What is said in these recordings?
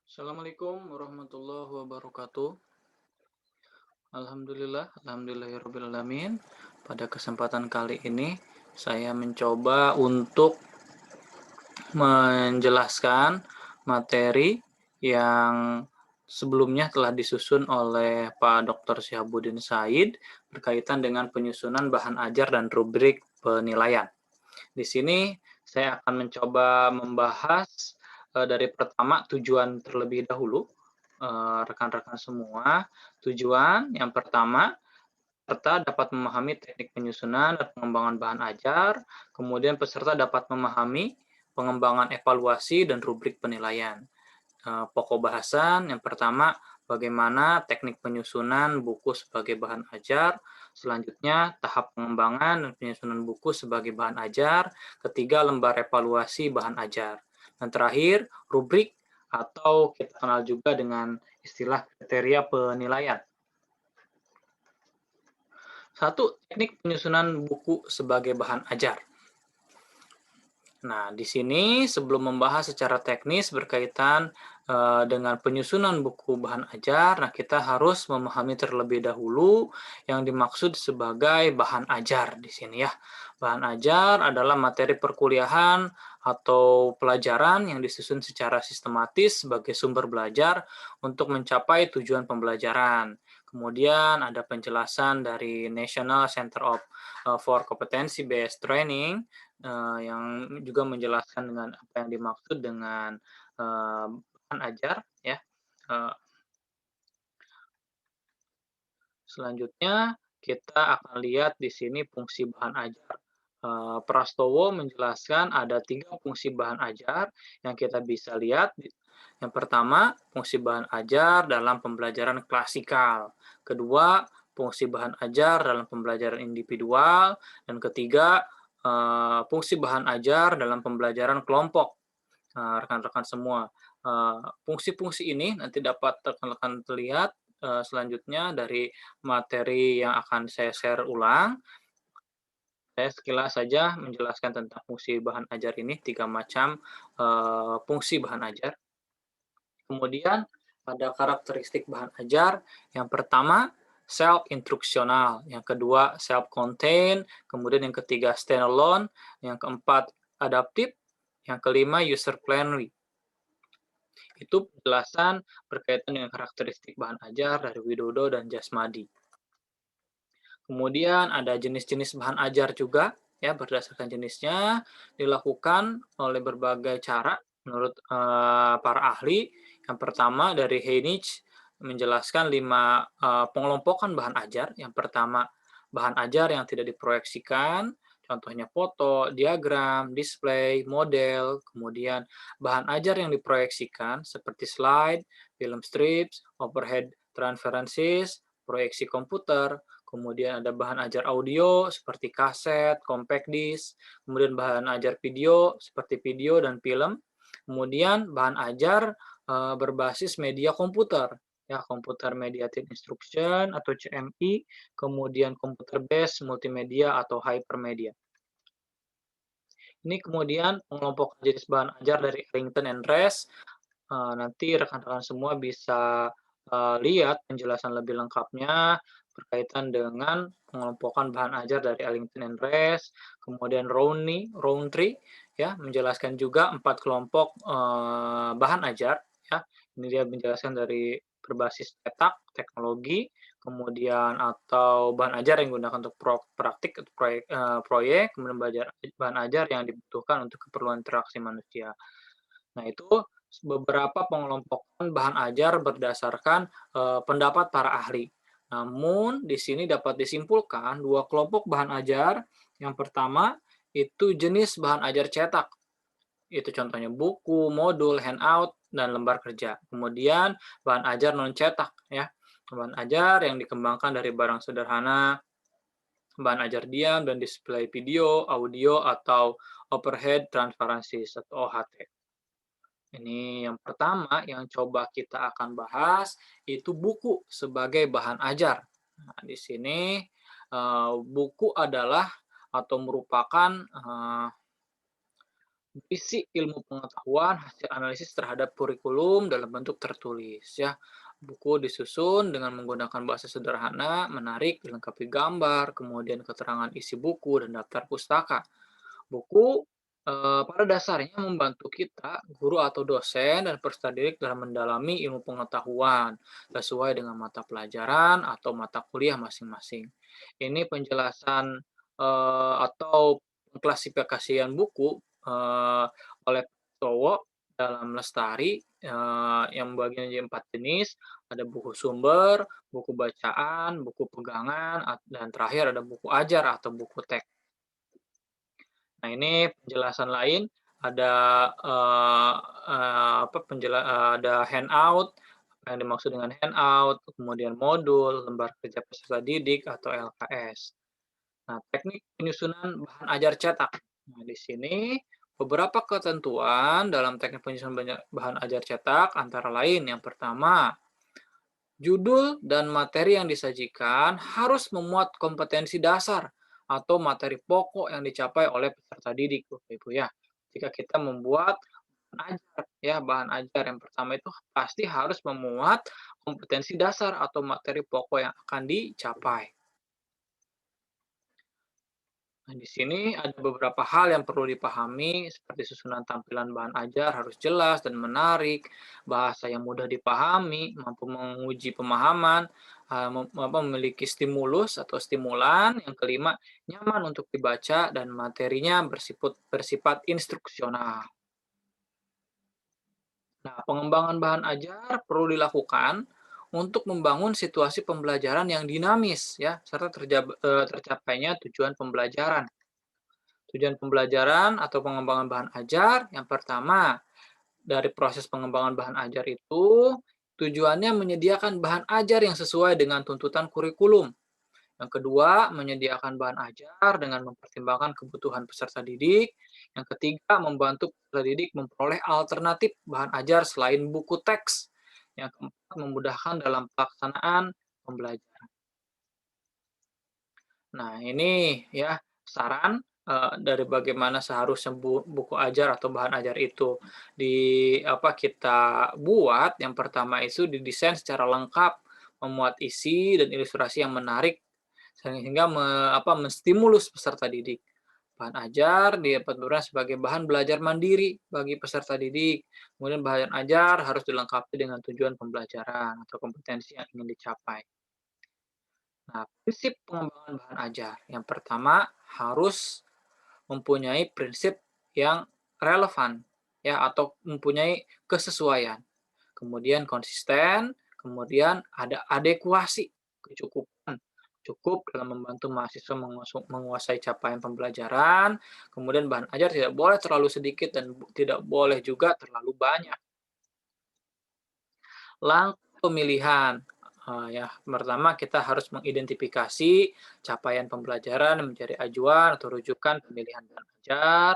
Assalamualaikum warahmatullahi wabarakatuh. Alhamdulillahirobbilalamin. Pada kesempatan kali ini, saya mencoba untuk menjelaskan materi yang sebelumnya telah disusun oleh Pak Dr. Syihabuddin Said berkaitan dengan penyusunan bahan ajar dan rubrik penilaian. Di sini saya akan mencoba membahas dari pertama tujuan terlebih dahulu, rekan-rekan semua. Tujuan yang pertama, peserta dapat memahami teknik penyusunan dan pengembangan bahan ajar, kemudian peserta dapat memahami pengembangan evaluasi dan rubrik penilaian. Pokok bahasan yang pertama, bagaimana teknik penyusunan buku sebagai bahan ajar, selanjutnya tahap pengembangan dan penyusunan buku sebagai bahan ajar, ketiga lembar evaluasi bahan ajar, dan terakhir rubrik atau kita kenal juga dengan istilah kriteria penilaian. Satu, teknik penyusunan buku sebagai bahan ajar. Nah, di sini sebelum membahas secara teknis berkaitan dengan penyusunan buku bahan ajar, nah kita harus memahami terlebih dahulu yang dimaksud sebagai bahan ajar di sini ya. Bahan ajar adalah materi perkuliahan atau pelajaran yang disusun secara sistematis sebagai sumber belajar untuk mencapai tujuan pembelajaran. Kemudian ada penjelasan dari National Center for Competency Based Training yang juga menjelaskan dengan apa yang dimaksud dengan bahan ajar ya. Uh, Selanjutnya kita akan lihat di sini fungsi bahan ajar. Prastowo menjelaskan ada 3 fungsi bahan ajar yang kita bisa lihat. Yang pertama, fungsi bahan ajar dalam pembelajaran klasikal. Kedua, fungsi bahan ajar dalam pembelajaran individual. Dan ketiga, fungsi bahan ajar dalam pembelajaran kelompok. Rekan-rekan semua, fungsi-fungsi ini nanti dapat rekan-rekan terlihat selanjutnya dari materi yang akan saya share ulang. Saya sekilas saja menjelaskan tentang fungsi bahan ajar ini, 3 macam fungsi bahan ajar. Kemudian ada karakteristik bahan ajar. Yang pertama, self-instruksional. Yang kedua, self-contained. Kemudian yang ketiga, standalone. Yang keempat, adaptive. Yang kelima, user-friendly. Itu penjelasan berkaitan dengan karakteristik bahan ajar dari Widodo dan Jasmadi. Kemudian ada jenis-jenis bahan ajar juga, ya berdasarkan jenisnya dilakukan oleh berbagai cara menurut para ahli. Yang pertama dari Heinich menjelaskan 5 pengelompokan bahan ajar. Yang pertama, bahan ajar yang tidak diproyeksikan, contohnya foto, diagram, display, model. Kemudian bahan ajar yang diproyeksikan seperti slide, film strips, overhead transparencies, proyeksi komputer. Kemudian ada bahan ajar audio seperti kaset, compact disc, kemudian bahan ajar video seperti video dan film, kemudian bahan ajar berbasis media komputer, ya computer mediated instruction atau CMI, kemudian computer based multimedia atau hypermedia. Ini kemudian pengelompokan jenis bahan ajar dari Ellington and Rest. Nanti rekan-rekan semua bisa lihat penjelasan lebih lengkapnya berkaitan dengan pengelompokan bahan ajar dari Ellington and Rest, kemudian Rowntree ya menjelaskan juga 4 kelompok bahan ajar ya. Ini dia menjelaskan dari berbasis cetak, teknologi, kemudian atau bahan ajar yang digunakan untuk praktik atau proyek, kemudian bahan ajar yang dibutuhkan untuk keperluan interaksi manusia. Nah, itu beberapa pengelompokan bahan ajar berdasarkan pendapat para ahli. Namun, di sini dapat disimpulkan 2 kelompok bahan ajar. Yang pertama, itu jenis bahan ajar cetak. Itu contohnya buku, modul, handout, dan lembar kerja. Kemudian, bahan ajar non-cetak. Ya. Bahan ajar yang dikembangkan dari barang sederhana, bahan ajar diam, dan display video, audio, atau overhead transparencies atau OHT. Ini yang pertama yang coba kita akan bahas itu buku sebagai bahan ajar. Nah, di sini buku adalah atau merupakan berisi ilmu pengetahuan hasil analisis terhadap kurikulum dalam bentuk tertulis ya. Buku disusun dengan menggunakan bahasa sederhana, menarik, dilengkapi gambar, kemudian keterangan isi buku dan daftar pustaka. Buku pada dasarnya membantu kita, guru atau dosen dan peserta didik dalam mendalami ilmu pengetahuan sesuai dengan mata pelajaran atau mata kuliah masing-masing. Ini penjelasan atau pengklasifikasian buku oleh Towo dalam Lestari yang bagian jadi 4 jenis, ada buku sumber, buku bacaan, buku pegangan, dan terakhir ada buku ajar atau buku teks. Nah, ini penjelasan lain ada, eee eee, apa, ada handout, apa yang dimaksud dengan handout, kemudian modul, lembar kerja peserta didik atau LKS. Nah, teknik penyusunan bahan ajar cetak. Nah, di sini beberapa ketentuan dalam teknik penyusunan bahan ajar cetak antara lain yang pertama, judul dan materi yang disajikan harus memuat kompetensi dasar atau materi pokok yang dicapai oleh peserta didik, Bapak Ibu ya. Jika kita membuat bahan ajar, ya bahan ajar yang pertama itu pasti harus memuat kompetensi dasar atau materi pokok yang akan dicapai. Nah, di sini ada beberapa hal yang perlu dipahami, seperti susunan tampilan bahan ajar harus jelas dan menarik, bahasa yang mudah dipahami, mampu menguji pemahaman, memiliki stimulus atau stimulan. Yang kelima, nyaman untuk dibaca dan materinya bersifat instruksional. Nah, pengembangan bahan ajar perlu dilakukan untuk membangun situasi pembelajaran yang dinamis, ya, serta tercapainya tujuan pembelajaran. Tujuan pembelajaran atau pengembangan bahan ajar, yang pertama, dari proses pengembangan bahan ajar itu, tujuannya menyediakan bahan ajar yang sesuai dengan tuntutan kurikulum. Yang kedua, menyediakan bahan ajar dengan mempertimbangkan kebutuhan peserta didik. Yang ketiga, membantu peserta didik memperoleh alternatif bahan ajar selain buku teks. Yang keempat, memudahkan dalam pelaksanaan pembelajaran. Nah, ini ya saran dari bagaimana seharusnya buku ajar atau bahan ajar itu kita buat. Yang pertama itu didesain secara lengkap, memuat isi dan ilustrasi yang menarik sehingga menstimulus peserta didik. Bahan ajar dapat berperan sebagai bahan belajar mandiri bagi peserta didik. Kemudian bahan ajar harus dilengkapi dengan tujuan pembelajaran atau kompetensi yang ingin dicapai. Nah, prinsip pengembangan bahan ajar. Yang pertama, harus mempunyai prinsip yang relevan ya atau mempunyai kesesuaian. Kemudian konsisten, kemudian ada adekuasi, kecukupan. Cukup dalam membantu mahasiswa menguasai capaian pembelajaran. Kemudian bahan ajar tidak boleh terlalu sedikit dan tidak boleh juga terlalu banyak. Langkah pemilihan, ya pertama kita harus mengidentifikasi capaian pembelajaran, mencari ajuan atau rujukan pemilihan bahan ajar.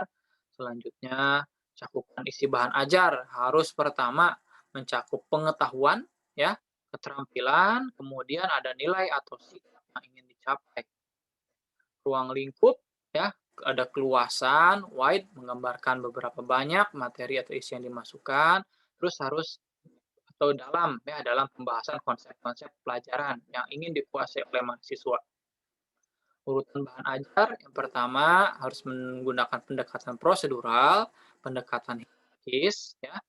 Selanjutnya, cakupan isi bahan ajar harus pertama mencakup pengetahuan, ya, keterampilan, kemudian ada nilai atau sikap yang ingin dicapai. Ruang lingkup, ya, ada keluasan, wide menggambarkan beberapa banyak materi atau isi yang dimasukkan, terus harus atau dalam ya dalam pembahasan konsep-konsep pelajaran yang ingin dikuasai oleh mahasiswa. Urutan bahan ajar yang pertama harus menggunakan pendekatan prosedural, pendekatan hierarkis ya.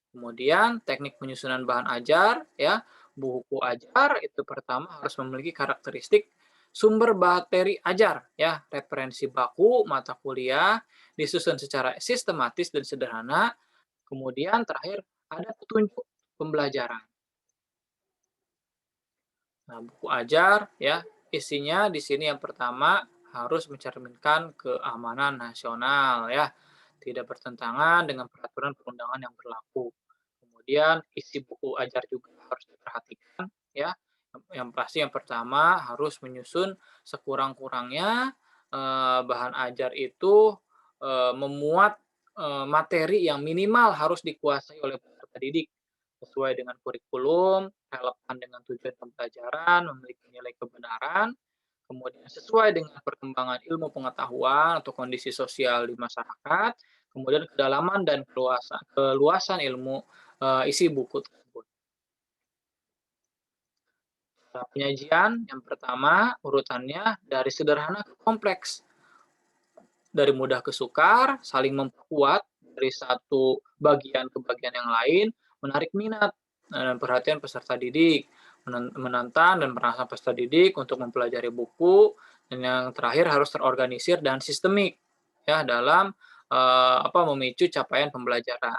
Kemudian teknik penyusunan bahan ajar ya. Buku ajar itu pertama harus memiliki karakteristik sumber materi ajar ya, referensi baku, mata kuliah, disusun secara sistematis dan sederhana. Kemudian terakhir ada petunjuk pembelajaran. Nah, buku ajar ya, isinya di sini yang pertama harus mencerminkan keamanan nasional ya, tidak bertentangan dengan peraturan perundangan yang berlaku. Kemudian isi buku ajar juga harus diperhatikan ya. Yang pasti yang pertama harus menyusun sekurang-kurangnya bahan ajar itu memuat materi yang minimal harus dikuasai oleh peserta didik sesuai dengan kurikulum, relevan dengan tujuan pembelajaran, memiliki nilai kebenaran, kemudian sesuai dengan perkembangan ilmu pengetahuan atau kondisi sosial di masyarakat, kemudian kedalaman dan keluasan ilmu, isi buku tersebut. Penyajian yang pertama urutannya dari sederhana ke kompleks, dari mudah ke sukar, saling memperkuat dari satu bagian ke bagian yang lain, menarik minat dan perhatian peserta didik, menantang dan merangsang peserta didik untuk mempelajari buku, dan yang terakhir harus terorganisir dan sistemik ya dalam memicu capaian pembelajaran.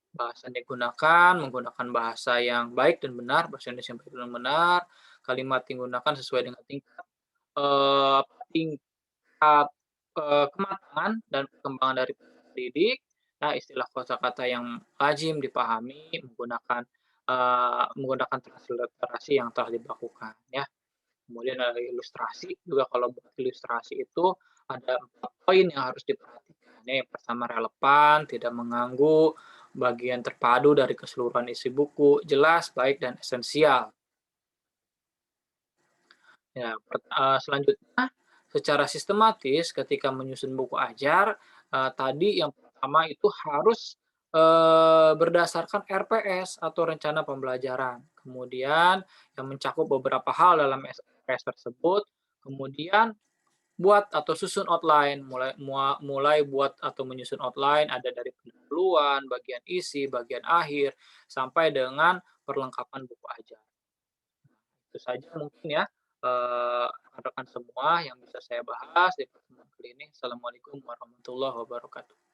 Bahasa yang digunakan, menggunakan bahasa yang baik dan benar, bahasa Indonesia yang baik dan benar, kalimat yang digunakan sesuai dengan tingkat, eee, tingkat, kematangan dan perkembangan dari pendidik, ya istilah kosakata yang lazim dipahami, menggunakan transliterasi yang telah dibakukan, ya. Kemudian ada ilustrasi, juga kalau buat ilustrasi itu ada 4 poin yang harus diperhatikan. Yang pertama relevan, tidak mengganggu, bagian terpadu dari keseluruhan isi buku, jelas, baik, dan esensial. Ya, selanjutnya secara sistematis ketika menyusun buku ajar, tadi yang pertama itu harus, berdasarkan RPS atau rencana pembelajaran. Kemudian yang mencakup beberapa hal dalam RPS tersebut, kemudian buat atau susun outline, mulai buat atau menyusun outline ada dari pendahuluan, bagian isi, bagian akhir, sampai dengan perlengkapan buku ajar. Itu saja mungkin ya, rekan-rekan semua yang bisa saya bahas di pertemuan kali ini. Assalamualaikum warahmatullahi wabarakatuh.